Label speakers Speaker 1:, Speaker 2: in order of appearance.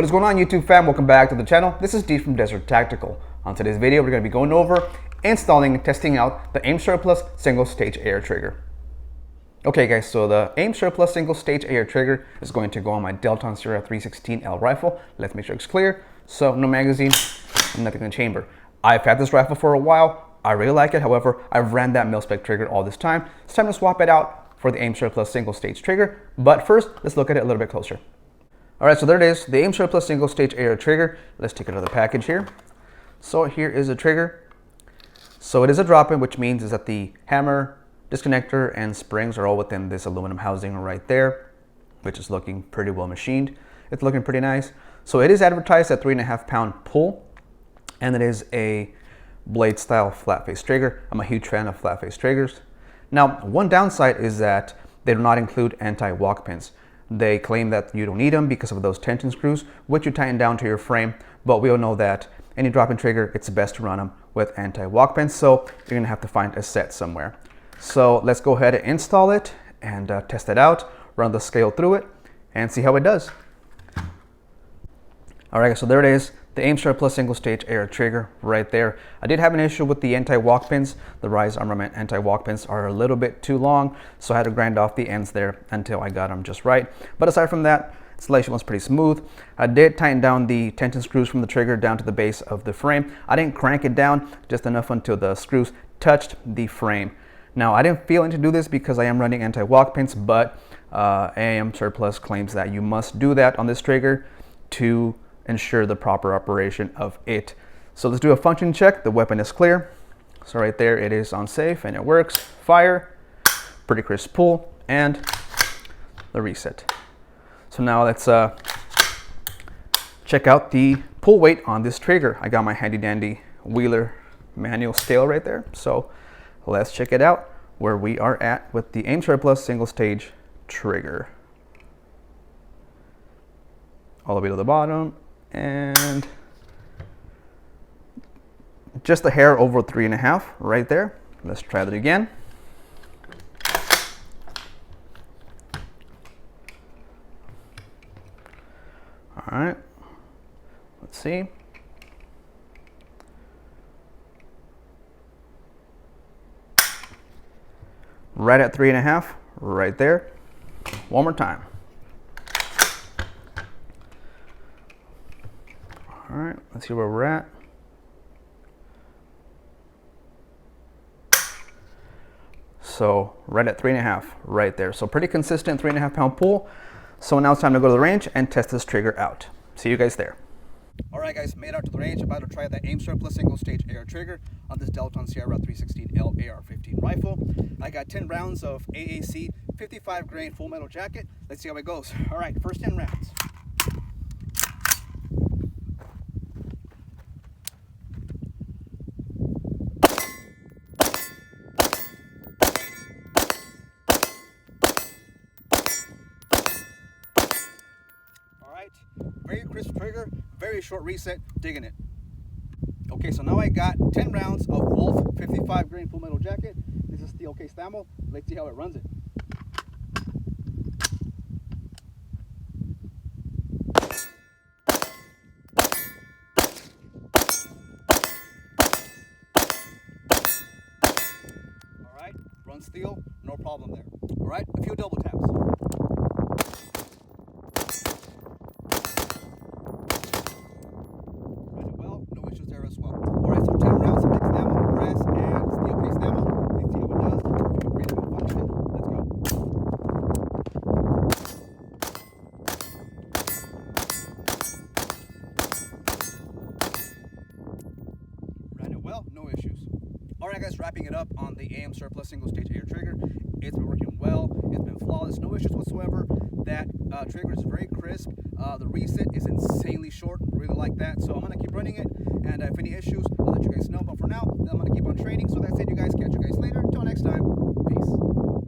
Speaker 1: What is going on, YouTube fam? Welcome back to the channel. This is D from Desert Tactical. On today's video, we're going to be going over installing and testing out the AIM Surplus single stage air trigger. Okay guys, so the AIM Surplus single stage air trigger is going to go on my Delta Sierra 316L rifle. Let's make sure it's clear. So no magazine, nothing in the chamber. I've had this rifle for a while. I really like it. However, I've ran that mil-spec trigger all this time. It's time to swap it out for the AIM Surplus single stage trigger. But first, let's look at it a little bit closer. All right, so there it is, the AIM Surplus single stage air trigger. Let's take another package here. So here is the trigger. So it is a drop-in, which means is that the hammer, disconnector, and springs are all within this aluminum housing right there, which is looking pretty well machined. It's looking pretty nice. So it is advertised at 3.5 pound pull, and it is a blade style flat face trigger. I'm a huge fan of flat face triggers. Now, one downside is that they do not include anti-walk pins. They claim that you don't need them because of those tension screws, which you tighten down to your frame, but we all know that any drop-in trigger, it's best to run them with anti-walk pins, so you're gonna have to find a set somewhere. So let's go ahead and install it and test it out, run the scale through it, and see how it does. All right, so there it is, the AIM Surplus single stage air trigger right there. I did have an issue with the anti-walk pins. The Rise Armament anti-walk pins are a little bit too long, so I had to grind off the ends there until I got them just right. But aside from that, installation was pretty smooth. I did tighten down the tension screws from the trigger down to the base of the frame. I didn't crank it down, just enough until the screws touched the frame. Now, I didn't feel to do this because I am running anti-walk pins, but AIM Surplus claims that you must do that on this trigger to ensure the proper operation of it. So let's do a function check. The weapon is clear. So right there, it is on safe and it works. Fire, pretty crisp pull, and the reset. So now let's check out the pull weight on this trigger. I got my handy dandy Wheeler manual scale right there. So let's check it out where we are at with the AIM Surplus single stage trigger. All the way to the bottom, and just a hair over 3.5 right there. Let's try that again. All right, let's see. Right at 3.5 right there. One more time. All right, let's see where we're at. So right at 3.5 right there. So pretty consistent 3.5 pound pull. So now it's time to go to the range and test this trigger out. See you guys there. All right guys, made out to the range, about to try the AIM Surplus single stage air trigger on this Delta Sierra 316L AR-15 rifle. I got 10 rounds of AAC 55 grain full metal jacket. Let's see how it goes. All right, first 10 rounds. Very crisp trigger, very short reset, digging it. Okay, so now I got 10 rounds of Wolf 55 grain full metal jacket. This is steel case ammo. Let's see how it runs it. All right, run steel, no problem there. All right, a few double taps. As well. All right, so 10 rounds of mixed ammo, brass, and steel case ammo. Let's see how it does. Let's go. Ran it well, no issues. All right, guys, wrapping it up on the AIM Surplus single stage air trigger. It's been working well. It's been flawless, no issues whatsoever. That trigger is very crisp. The reset is insanely short. Really like that. So I'm gonna keep running it. And if any issues, I'll let you guys know. But for now, I'm going to keep on training. So that's it, you guys. Catch you guys later. Until next time. Peace.